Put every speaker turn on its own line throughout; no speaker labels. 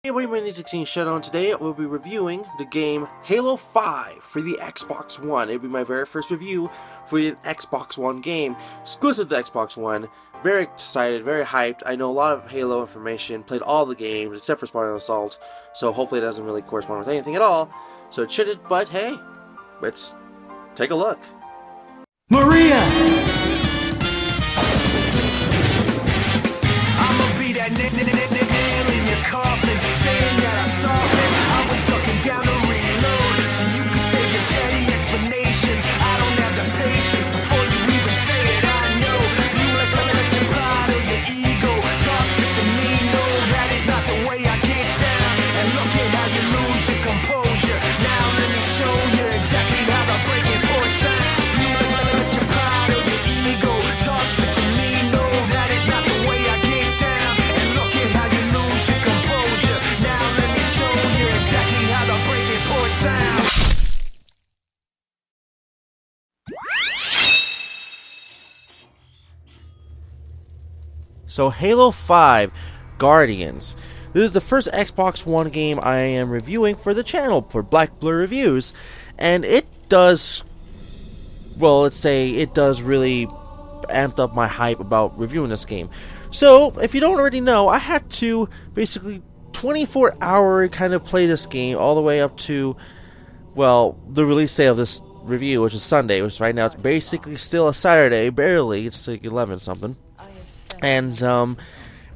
Hey everybody, my name is 16 Shadowdown. Today we'll be reviewing the game Halo 5 for the Xbox One. It'll be my very first review for an Xbox One game, exclusive to Xbox One. Very excited, very hyped. I know a lot of Halo information, played all the games except for Spartan Assault, so hopefully it doesn't really correspond with anything at all. So it shouldn't, but hey, let's take a look.
Maria!
I'ma be that nail in your coffin, saying that I softened. I was ducking down to reload, so you can say your petty explanations. I don't have the patience before you even say it. I know you let your pride or your ego talk slick to me. No, that is not the way I get down. And look at how you lose your composure. Now let me show you exactly how the breaking point sound. You let your pride or your ego talk slick to me. No, that is not the way I get down. And look at how you lose your composure. Now let me show you exactly how the breaking point sounds.
So Halo 5 Guardians. This is the first Xbox One game I am reviewing for the channel for Black Blur Reviews, and it does, well, let's say it does really amped up my hype about reviewing this game. So if you don't already know, I had to basically 24-hour kind of play this game all the way up to, well, the release day of this review, which is Sunday, which right now it's basically still a Saturday, barely, it's like 11 something. And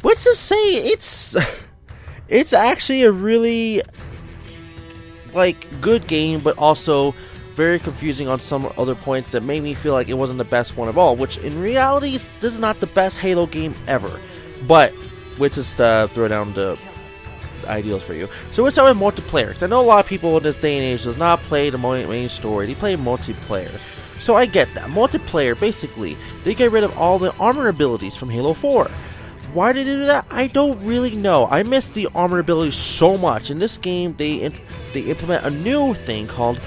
what's to say, it's actually a really good game, but also very confusing on some other points that made me feel like it wasn't the best one of all, which in reality this is not the best Halo game ever, but which is to throw down the ideals for you. So let's start with multiplayer, because I know a lot of people in this day and age does not play the main story, they play multiplayer. So I get that. Multiplayer, basically, they get rid of all the armor abilities from Halo 4. Why did they do that? I don't really know. I miss the armor abilities so much. In this game, they implement a new thing called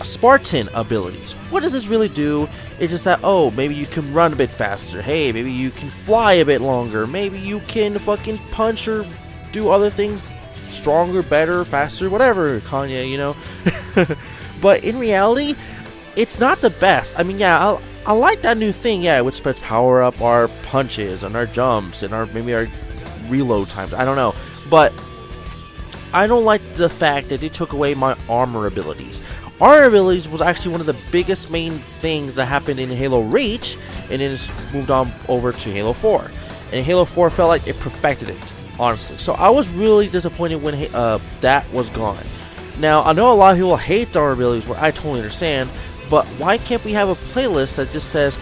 Spartan abilities. What does this really do? It's just that, oh, maybe you can run a bit faster. Hey, maybe you can fly a bit longer. Maybe you can fucking punch or do other things stronger, better, faster, whatever, Kanye, you know? But in reality, it's not the best. I mean, yeah, I like that new thing, yeah, which lets power up our punches and our jumps and maybe our reload times. I don't know, but I don't like the fact that they took away my armor abilities. Armor abilities was actually one of the biggest main things that happened in Halo Reach, and then it's moved on over to Halo 4. And Halo 4 felt like it perfected it, honestly. So I was really disappointed when that was gone. Now, I know a lot of people hate the armor abilities, which I totally understand, but why can't we have a playlist that just says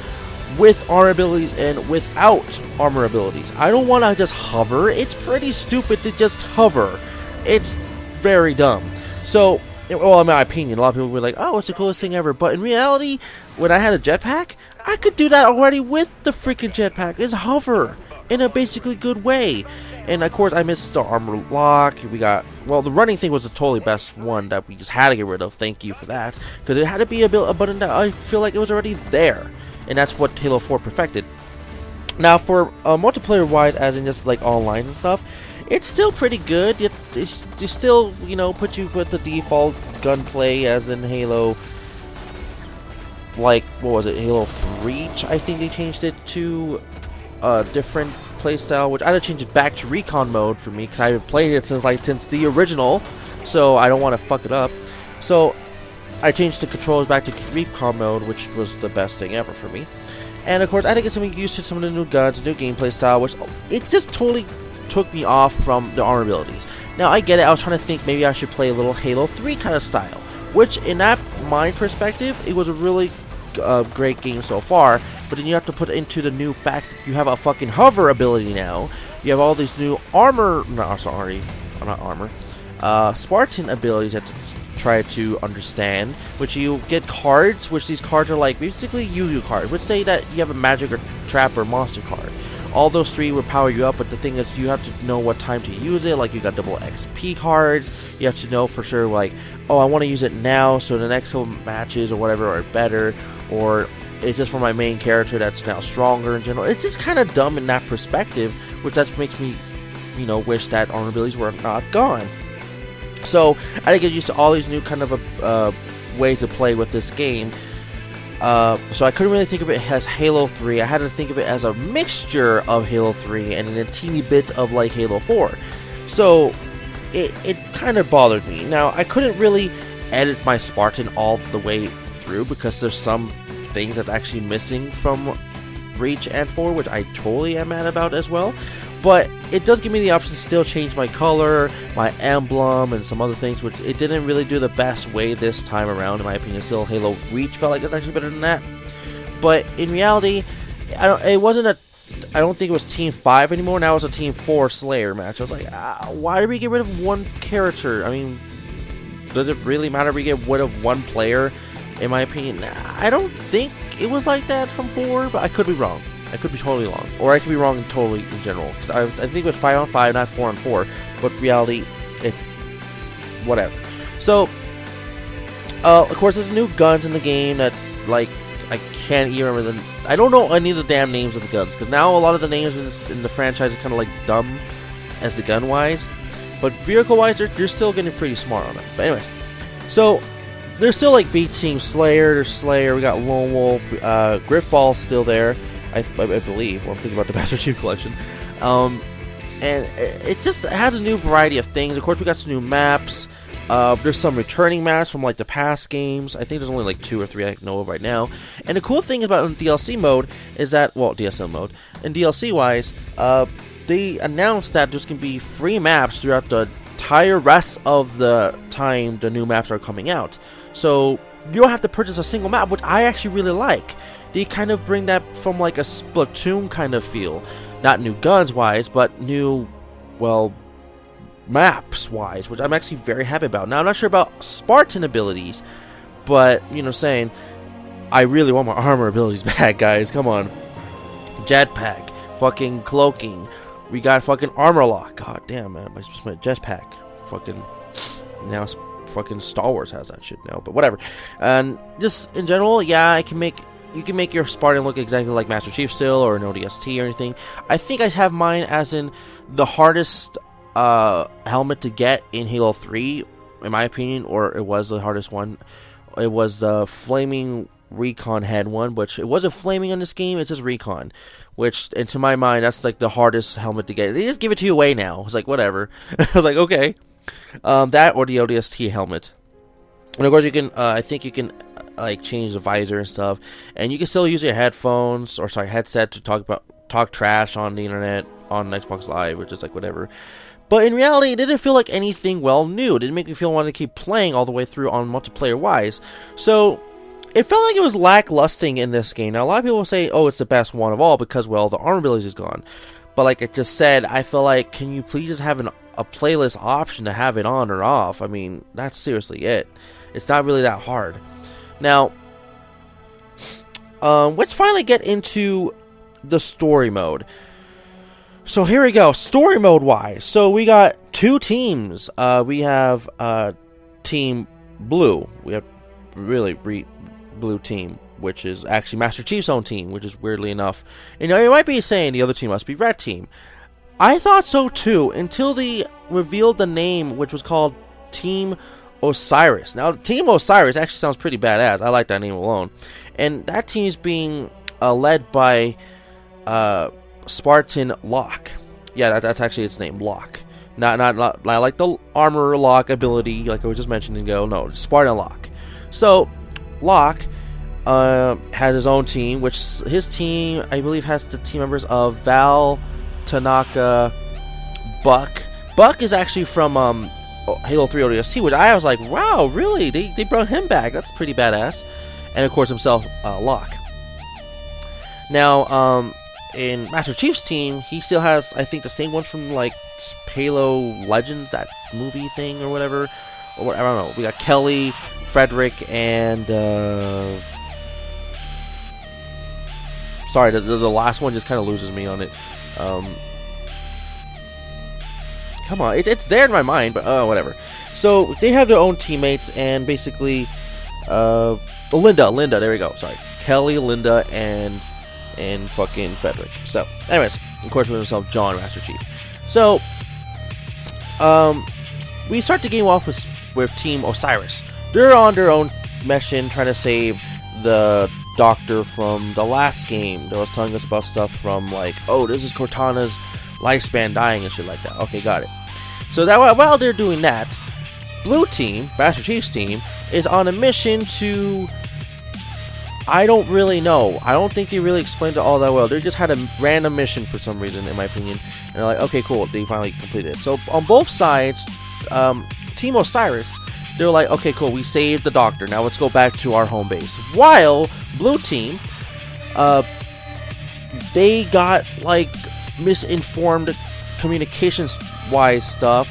with armor abilities and without armor abilities? I don't want to just hover. It's pretty stupid to just hover. It's very dumb. So, well, in my opinion, a lot of people were like, oh, it's the coolest thing ever. But in reality, when I had a jetpack, I could do that already with the freaking jetpack. Is hover in a basically good way. And of course, I missed the armor lock. We got, well, the running thing was the totally best one that we just had to get rid of. Thank you for that, because it had to be a button that I feel like it was already there, and that's what Halo 4 perfected. Now, for multiplayer wise, as in just like online and stuff, it's still pretty good. You still, you know, put you with the default gunplay as in Halo. Like, what was it, Halo Reach? I think they changed it to a different playstyle, which I had to change it back to recon mode for me, because I haven't played it since the original, so I don't want to fuck it up. So I changed the controls back to recon mode, which was the best thing ever for me. And of course, I had to get something used to some of the new guns, new gameplay style, which it just totally took me off from the armor abilities. Now I get it. I was trying to think maybe I should play a little Halo 3 kind of style, which in that my perspective, it was a really great game so far, but then you have to put into the new facts that you have a fucking hover ability now. You have all these new armor, no, sorry, not armor, Spartan abilities that to try to understand, which you get cards, which these cards are like basically Yu-Gi-Oh cards, which say that you have a magic or trap or monster card. All those three will power you up, but the thing is you have to know what time to use it. Like, you got double XP cards, you have to know for sure, like, oh, I want to use it now so the next couple matches or whatever are better, or it's just for my main character that's now stronger in general. It's just kind of dumb in that perspective, which that makes me wish that armor abilities were not gone. So I had to get used to all these new kind of ways to play with this game. So I couldn't really think of it as Halo 3. I had to think of it as a mixture of Halo 3 and a teeny bit of like Halo 4. So it kind of bothered me. Now I couldn't really edit my Spartan all the way through because there's some things that's actually missing from Reach and 4, which I totally am mad about as well. But it does give me the option to still change my color, my emblem, and some other things, which it didn't really do the best way this time around, in my opinion. Still, Halo Reach felt like it's actually better than that. But in reality, I don't think it was Team 5 anymore. Now it's a Team 4 Slayer match. I was like, why did we get rid of one character? I mean, does it really matter if we get rid of one player? In my opinion, I don't think it was like that from 4, but I could be wrong. I could be totally wrong, or I could be wrong totally in general. Because I think it was 5-on-5, not 4-on-4. But reality, whatever. So, of course, there's new guns in the game. That's like I can't even remember I don't know any of the damn names of the guns because now a lot of the names in the franchise is kind of like dumb as the gun wise. But vehicle wise, they're still getting pretty smart on it. But anyways, so. There's still like B Team Slayer, there's Slayer, we got Lone Wolf, Griffball's still there, I believe, when I'm thinking about the Master Chief Collection. And it just has a new variety of things. Of course, we got some new maps. There's some returning maps from like the past games. I think there's only like 2 or 3 I know of right now. And the cool thing about in DLC mode is that, well, DSM mode, and DLC wise, they announced that there's going to be free maps throughout the entire rest of the time the new maps are coming out. So you don't have to purchase a single map, which I actually really like. They kind of bring that from like a Splatoon kind of feel. Not new guns wise, but new, well, maps wise, which I'm actually very happy about. Now I'm not sure about Spartan abilities, but saying I really want my armor abilities back, guys. Come on. Jetpack, fucking cloaking. We got fucking armor lock. God damn, man. My jetpack. Fucking now fucking Star Wars has that shit now, but whatever. And just in general, yeah, you can make your Spartan look exactly like Master Chief still, or an ODST or anything. I think I have mine as in the hardest helmet to get in Halo 3, in my opinion, or it was the hardest one. It was the Flaming Recon head one, which it wasn't flaming in this game, it's just Recon. Which, and to my mind, that's like the hardest helmet to get. They just give it to you away now. It's like, whatever. I was like, okay. That or the ODST helmet. And of course you can, I think you can like change the visor and stuff. And you can still use your headphones, or sorry, headset to talk trash on the internet, on Xbox Live, or just like whatever. But in reality, it didn't feel like anything well new. It didn't make me feel wanting to keep playing all the way through on multiplayer wise. So it felt like it was lacklusting in this game. Now, a lot of people say, oh, it's the best one of all because, well, the armor abilities is gone. But like I just said, I feel like, can you please just have a playlist option to have it on or off? I mean, that's seriously it. It's not really that hard. Now, let's finally get into the story mode. So here we go, story mode wise. So we got 2 teams. We have Team Blue. We have really Blue team, which is actually Master Chief's own team, which is weirdly enough. You might be saying the other team must be Red Team. I thought so too, until they revealed the name, which was called Team Osiris. Now, Team Osiris actually sounds pretty badass. I like that name alone. And that team is being led by Spartan Locke. Yeah, that's actually its name, Locke. Not like the armor lock ability, like I was just mentioning ago. No, Spartan Locke. So Locke has his own team, which his team, I believe, has the team members of Val, Tanaka, Buck. Buck is actually from Halo 3 ODST, which I was like, wow, really? They brought him back. That's pretty badass. And of course himself, Locke. Now, in Master Chief's team, he still has, I think, the same ones from like Halo Legends, that movie thing or whatever. Or I don't know. We got Kelly, Frederick, and sorry, the last one just kind of loses me on it. Come on, it's there in my mind, but whatever. So they have their own teammates, and basically, Linda, there we go. Sorry, Kelly, Linda, and fucking Frederick. So, anyways, of course, we have himself John, Master Chief. So we start the game off with Team Osiris. They're on their own mission trying to save the doctor from the last game that was telling us about stuff from like, oh, this is Cortana's lifespan dying and shit like that. Okay, got it. So that while they're doing that, Blue Team, Master Chief's team, is on a mission to... I don't really know. I don't think they really explained it all that well. They just had a random mission for some reason, in my opinion. And they're like, okay, cool, they finally completed it. So on both sides, Team Osiris, they're like, okay, cool, we saved the doctor. Now let's go back to our home base. While Blue Team, they got like misinformed communications-wise stuff,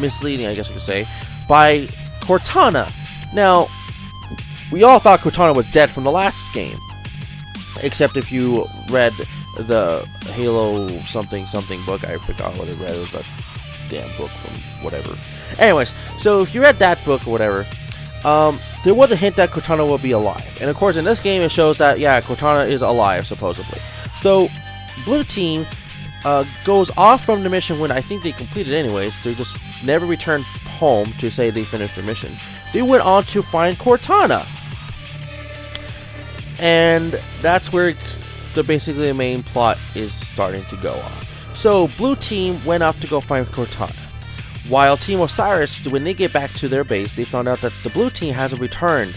misleading, I guess we could say, by Cortana. Now, we all thought Cortana was dead from the last game, except if you read the Halo something book. I forgot what it read. It was a damn book from whatever. Anyways, so if you read that book or whatever, there was a hint that Cortana will be alive. And of course, in this game, it shows that, yeah, Cortana is alive, supposedly. So, Blue Team goes off from the mission when I think they completed anyways. They just never returned home to say they finished their mission. They went on to find Cortana. And that's where basically the main plot is starting to go on. So, Blue Team went out to go find Cortana. While Team Osiris, when they get back to their base, they found out that the Blue Team hasn't returned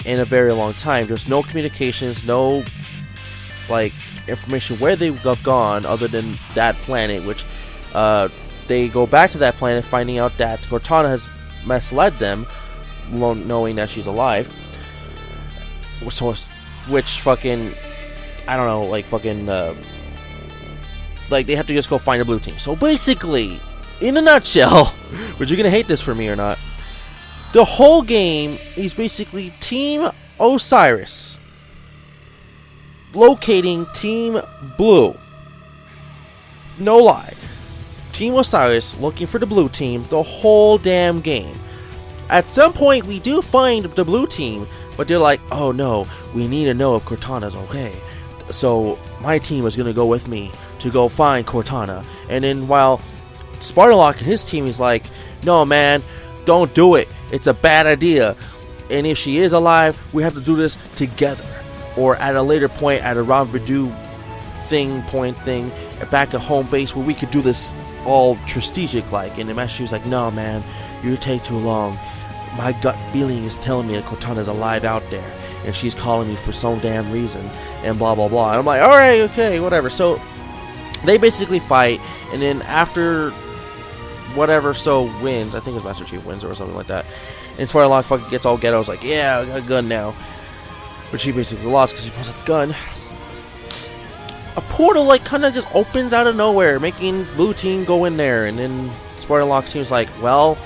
in a very long time. There's no communications, no, like, information where they have gone other than that planet, which, they go back to that planet finding out that Cortana has misled them, knowing that she's alive. So, which fucking, I don't know, like fucking, like they have to just go find a Blue Team. So basically, in a nutshell, but you're gonna hate this for me or not, the whole game is basically Team Osiris locating Team Blue. No lie. Team Osiris looking for the Blue Team the whole damn game. At some point, we do find the Blue Team, but they're like, oh no, we need to know if Cortana's okay. So my team is going to go with me to go find Cortana. And then while Spartalok and his team is like, no man, don't do it. It's a bad idea. And if she is alive, we have to do this together. Or at a later point, at a rendezvous point thing, back at home base where we could do this all strategic like. And the Master was like, no man, you take too long. My gut feeling is telling me that Cortana's alive out there, and she's calling me for some damn reason, and blah blah blah. And I'm like, alright, okay, whatever. So they basically fight, and then after whatever so wins, I think it's Master Chief wins or something like that, and Spartalok fucking gets all ghetto. I was like, yeah, I got a gun now. But she basically lost because she pulls out the gun. A portal like kind of just opens out of nowhere, making Blue Team go in there, and then Spartalok seems like, well,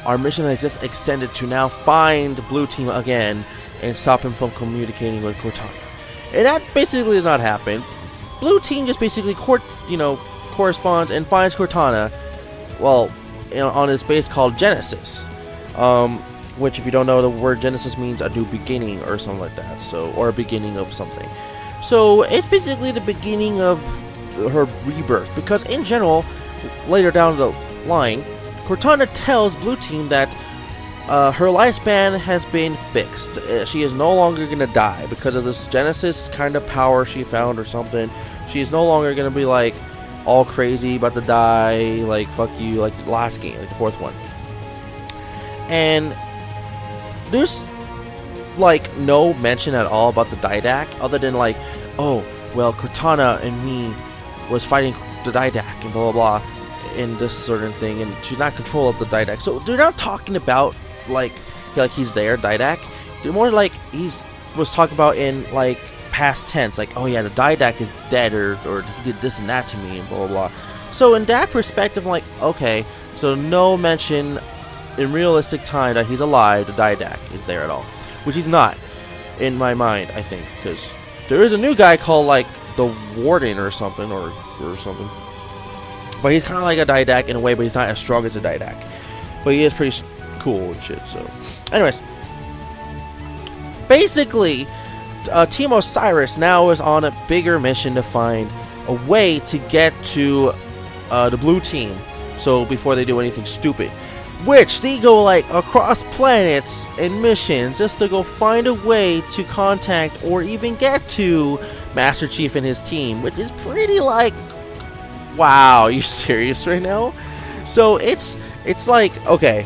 our mission has just extended to now find Blue Team again and stop him from communicating with Cortana. And that basically does not happen. Blue Team just basically corresponds and finds Cortana, well, on his base called Genesis. Which, if you don't know, the word Genesis means a new beginning or something like that. So, or a beginning of something. So it's basically the beginning of her rebirth. Because in general, later down the line, Cortana tells Blue Team that her lifespan has been fixed. She is no longer going to die because of this Genesis kind of power she found or something. She is no longer going to be like all crazy about to die, like fuck you, like the last game, like the fourth one. And there's like no mention at all about the Didac other than like, oh, well, Cortana and me was fighting the Didac and blah blah blah. In this certain thing, and she's not in control of the Didac. So they're not talking about like he's there, Didac. They're more like was talking about in like past tense, like, oh yeah, the Didac is dead, or he did this and that to me, and blah blah blah. So in that perspective, I'm like, okay, so no mention in realistic time that he's alive, the Didac is there at all, which he's not in my mind, I think, because there is a new guy called like the Warden or something, or something. But he's kind of like a Didac in a way, but he's not as strong as a Didac. But he is pretty cool and shit, so. Anyways. Basically, Team Osiris now is on a bigger mission to find a way to get to the Blue Team So before they do anything stupid, which they go like across planets and missions just to go find a way to contact or even get to Master Chief and his team, which is pretty like, wow, are you serious right now? So it's like, okay,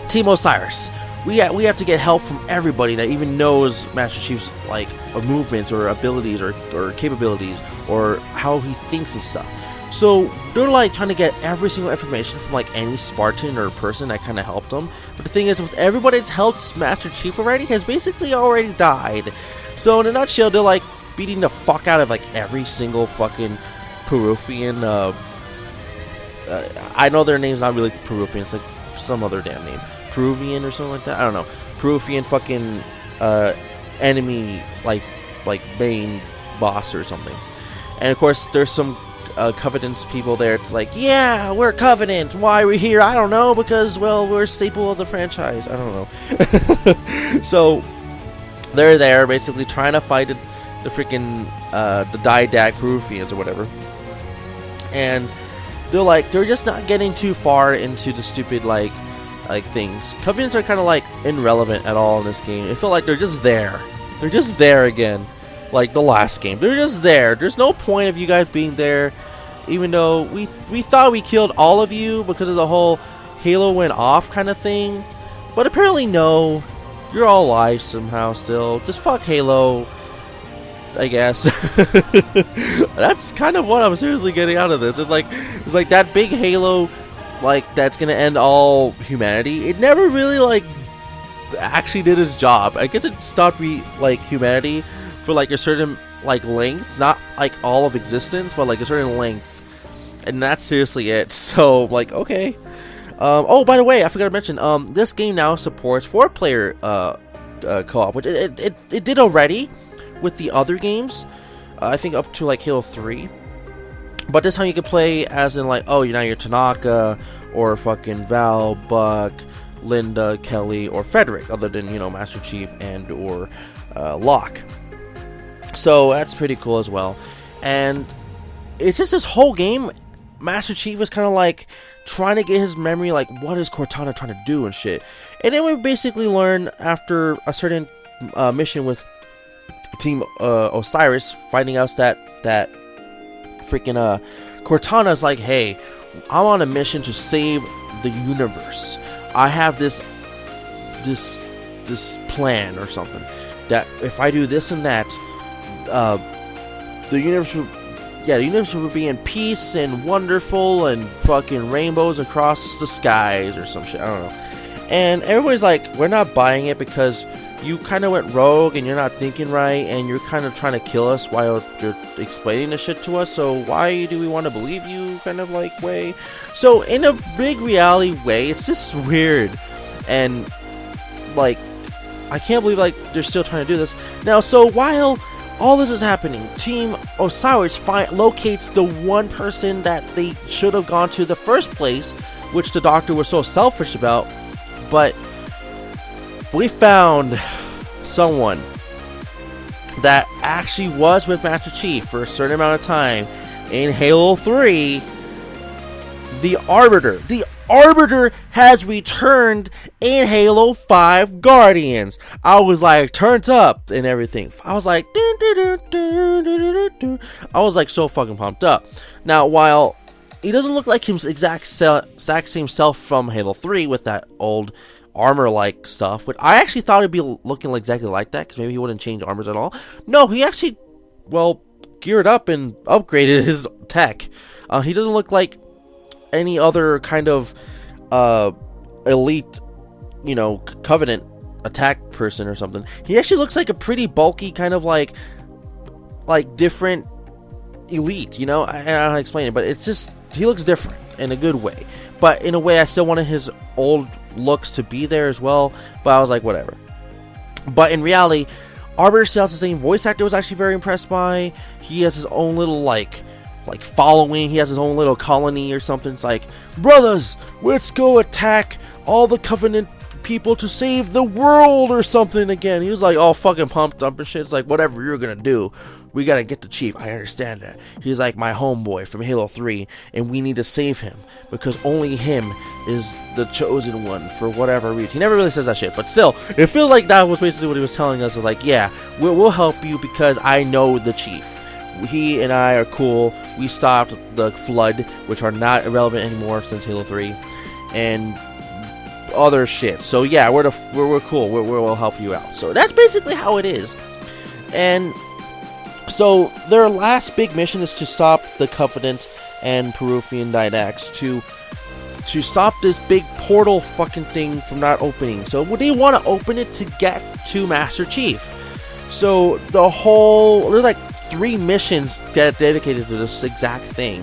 Team Osiris, we have to get help from everybody that even knows Master Chief's like movements or abilities or capabilities or how he thinks and stuff. So they're like trying to get every single information from like any Spartan or person that kind of helped them. But the thing is, with everybody that's helped Master Chief already has basically already died. So in a nutshell, they're like beating the fuck out of like every single fucking Peruvian. I know their name's not really Peruvian. It's like some other damn name, Peruvian or something like that. I don't know. Peruvian fucking enemy, like main boss or something. And of course, there's some Covenant's people there. It's like, yeah, we're Covenant. Why are we here? I don't know. Because, well, we're a staple of the franchise. I don't know. So they're there basically trying to fight the freaking the Didact Peruvians or whatever. And they're just not getting too far into the stupid like things. Covenants are kind of like irrelevant at all in this game. It felt like they're just there. They're just there again. Like the last game, they're just there. There's no point of you guys being there, even though we thought we killed all of you because of the whole Halo went off kind of thing. But apparently no, you're all alive somehow still. Just fuck Halo, I guess. That's kind of what I'm seriously getting out of this. It's like that big Halo, like that's gonna end all humanity. It never really like actually did its job. I guess it stopped humanity for like a certain like length, not like all of existence, but like a certain length, and that's seriously it. So like, okay. Oh, by the way, I forgot to mention, this game now supports 4-player co-op, which it did already with the other games. I think up to like Halo 3, but this time you can play as in like, oh, you're Tanaka or fucking Val, Buck, Linda, Kelly, or Frederick, other than Master Chief and or Locke. So that's pretty cool as well. And it's just this whole game, Master Chief is kind of like trying to get his memory, like what is Cortana trying to do and shit. And then we basically learn after a certain mission with Team Osiris, finding out that freaking Cortana's like, hey, I'm on a mission to save the universe. I have this plan or something that if I do this and that, the universe would be in peace and wonderful and fucking rainbows across the skies or some shit. I don't know. And everybody's like, we're not buying it because you kind of went rogue and you're not thinking right and you're kind of trying to kill us while you're explaining the shit to us. So why do we want to believe you, kind of like way? So in a big reality way, it's just weird. And like, I can't believe like they're still trying to do this now. So while all this is happening, Team Osiris locates the one person that they should have gone to the first place, which the Doctor was so selfish about. But we found someone that actually was with Master Chief for a certain amount of time in Halo 3. The Arbiter. The Arbiter has returned in Halo 5 Guardians. I was like turned up and everything. I was like I was like so fucking pumped up. Now while he doesn't look like his exact same self from Halo 3 with that old armor like stuff, but I actually thought it'd be looking exactly like that because maybe he wouldn't change armors at all. No, he actually geared up and upgraded his tech. He doesn't look like any other kind of elite, Covenant attack person or something. He actually looks like a pretty bulky kind of like different elite, and I don't know how to explain it, but it's just, he looks different in a good way. But in a way, I still wanted his old looks to be there as well, but I was like, whatever. But in reality, Arbiter still has the same voice actor I was actually very impressed by. He has his own little like following. He has his own little colony or something. It's like, brothers, let's go attack all the Covenant people to save the world or something again. He was like all fucking pumped up and shit. It's like, whatever you're gonna do, we gotta get the Chief. I understand that. He's like my homeboy from Halo 3, and we need to save him because only him is the chosen one for whatever reason. He never really says that shit, but still, it feels like that was basically what he was telling us. Is like, yeah, we'll help you because I know the Chief. He and I are cool. We stopped the Flood, which are not irrelevant anymore since Halo 3, and other shit. So yeah, we're cool. We'll help you out. So that's basically how it is. And so their last big mission is to stop the Covenant and Peruvian Didax to stop this big portal fucking thing from not opening. So they want to open it to get to Master Chief. So there's like 3 missions that dedicated to this exact thing,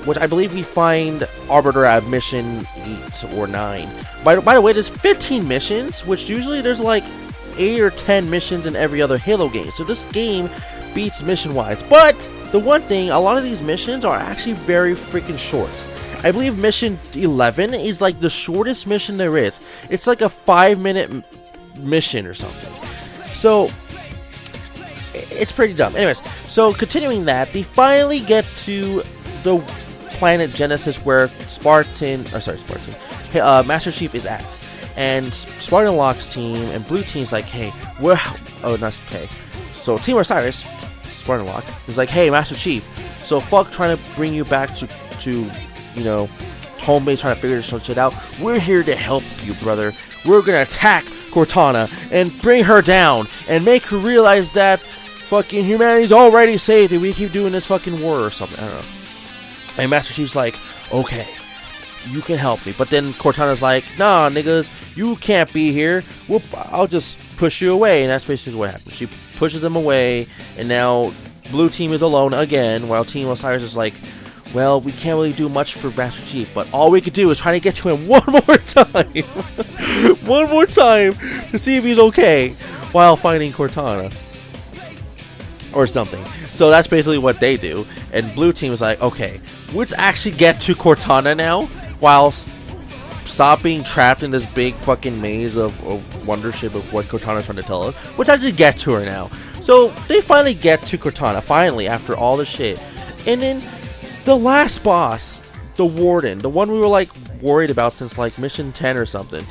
which I believe we find Arbiter at mission 8 or 9. By the way, there's 15 missions, which usually there's like 8 or 10 missions in every other Halo game. So this game beats mission-wise. But the one thing, a lot of these missions are actually very freaking short. I believe mission 11 is like the shortest mission there is. It's like a 5-minute mission or something. So it's pretty dumb. Anyways, so continuing that, they finally get to the planet Genesis where Master Chief is at. And Spartan Locke's team and Blue Team's like, hey, so Team Osiris, Spartan Locke, is like, hey, Master Chief, so fuck trying to bring you back to home base, trying to figure this shit out. We're here to help you, brother. We're gonna attack Cortana and bring her down and make her realize that fucking humanity's already saved and we keep doing this fucking war or something. I don't know. And Master Chief's like, okay, you can help me. But then Cortana's like, nah, niggas, you can't be here. I'll just push you away. And that's basically what happens. She pushes them away, and now Blue Team is alone again, while Team Osiris is like, well, we can't really do much for Master Chief, but all we could do is try to get to him one more time. One more time to see if he's okay while fighting Cortana. Or something. So that's basically what they do. And Blue Team is like, okay, let's actually get to Cortana now, while stop being trapped in this big fucking maze of wondership of what Cortana's trying to tell us. Let's actually get to her now. So they finally get to Cortana, finally, after all the shit. And then the last boss, the Warden, the one we were like worried about since like mission 10 or something,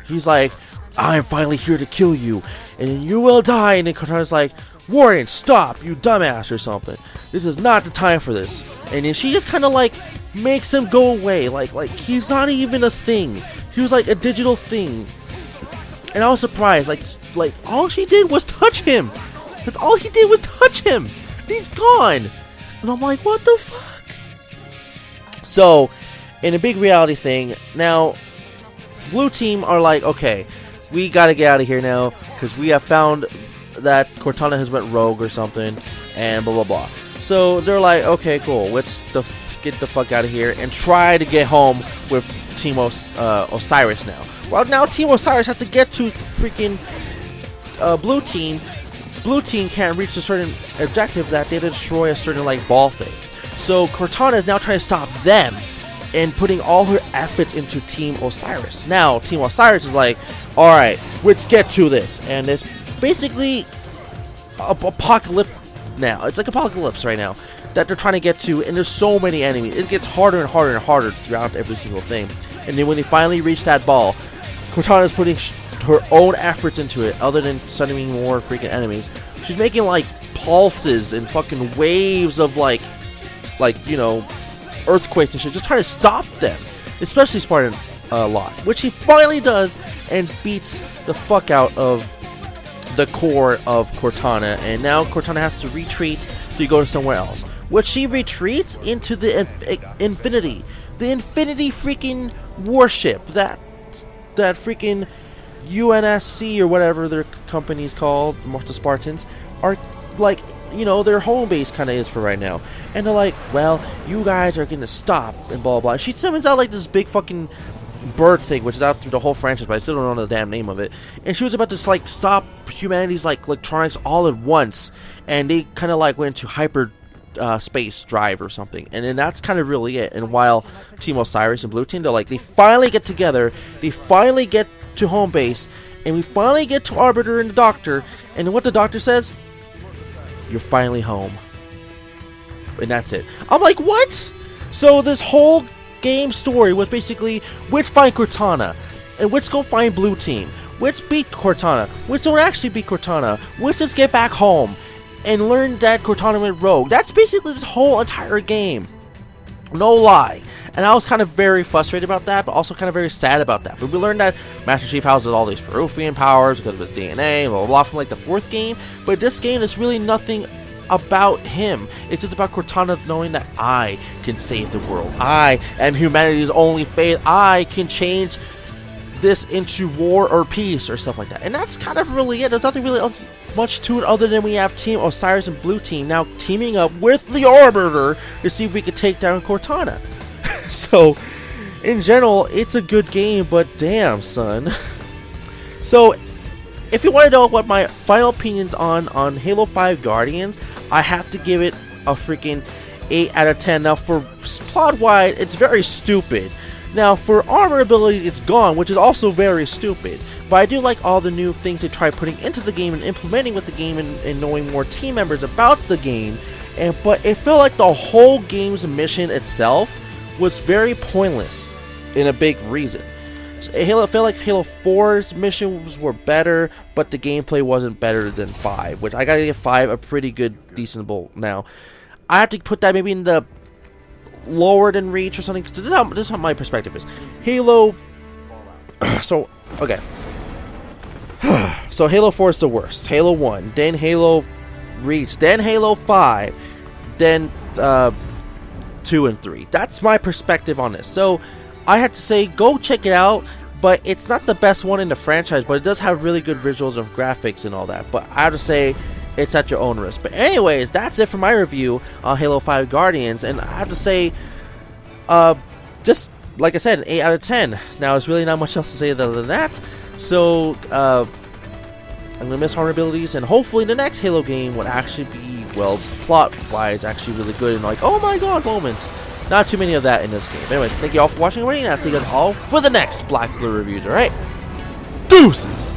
he's like, I'm finally here to kill you, and then you will die. And then Cortana's like, Warden, stop, you dumbass, or something. This is not the time for this. And then she just kind of like makes him go away, like he's not even a thing. He was like a digital thing. And I was surprised, like all she did was touch him. That's all he did was touch him. And he's gone. And I'm like, what the fuck? So, in a big reality thing, now Blue Team are like, okay, we gotta get out of here now because we have found that Cortana has went rogue or something, and blah blah blah. So they're like, okay, cool, let's get the fuck out of here and try to get home with Team Osiris now. Well, now Team Osiris has to get to freaking Blue Team. Blue Team can't reach a certain objective that they destroy a certain like ball thing. So Cortana is now trying to stop them and putting all her efforts into Team Osiris. Now Team Osiris is like, all right, let's get to this, and it's basically apocalypse now. It's like apocalypse right now that they're trying to get to, and there's so many enemies. It gets harder and harder and harder throughout every single thing. And then when they finally reach that ball, Cortana is putting her own efforts into it, other than sending more freaking enemies. She's making like pulses and fucking waves of like earthquakes and shit, just trying to stop them, especially Spartan Locke, which he finally does and beats the fuck out of the core of Cortana. And now Cortana has to retreat to go to somewhere else, which she retreats into the Infinity freaking warship, that freaking UNSC or whatever their company's called, the Spartans are like, their home base kind of is for right now. And they're like, well, you guys are gonna stop and blah blah. She summons out like this big fucking bird thing, which is out through the whole franchise, but I still don't know the damn name of it. And she was about to like stop humanity's like electronics all at once, and they kind of like went into hyper space drive or something. And then that's kind of really it. And while Team Osiris and Blue Team, they finally get together, they finally get to home base, and we finally get to Arbiter and the Doctor. And what the Doctor says, you're finally home. And that's it. I'm like, what? So this whole game story was basically which find Cortana, and which go find Blue Team, which beat Cortana, which don't actually beat Cortana, which just get back home, and learn that Cortana went rogue. That's basically this whole entire game. No lie. And I was kind of very frustrated about that, but also kind of very sad about that. But we learned that Master Chief houses all these Peruvian powers because of his DNA, blah, blah, blah, from like the 4th game. But this game is really nothing about him. It's just about Cortana knowing that I can save the world. I am humanity's only faith. I can change this into war or peace or stuff like that. And that's kind of really it. There's nothing really else much to it other than we have Team Osiris and Blue Team now teaming up with the Arbiter to see if we could take down Cortana. So, in general, it's a good game, but damn, son. So, if you want to know what my final opinions on Halo 5 Guardians, I have to give it a freaking 8 out of 10. Now, for plot-wide, it's very stupid. Now, for armor ability, it's gone, which is also very stupid. But I do like all the new things they try putting into the game and implementing with the game and knowing more team members about the game. But it felt like the whole game's mission itself was very pointless in a big reason. So I felt like Halo 4's missions were better, but the gameplay wasn't better than 5, which I gotta give 5 a pretty good, decentable. Now, I have to put that maybe in the lower than Reach or something, because this is how my perspective is. Halo... so, okay. So Halo 4 is the worst. Halo 1, then Halo Reach, then Halo 5, then 2 and 3. That's my perspective on this. So I have to say, go check it out, but it's not the best one in the franchise, but it does have really good visuals of graphics and all that. But I have to say, it's at your own risk. But anyways, that's it for my review on Halo 5 Guardians, and I have to say, just like I said, an 8 out of 10. Now, there's really not much else to say other than that. So, I'm gonna miss hard abilities, and hopefully the next Halo game would actually be, well, plot-wise, actually really good, and like, oh my god moments. Not too many of that in this game. Anyways, thank you all for watching already, and I'll see you guys all for the next Black Blue reviews, alright? Deuces!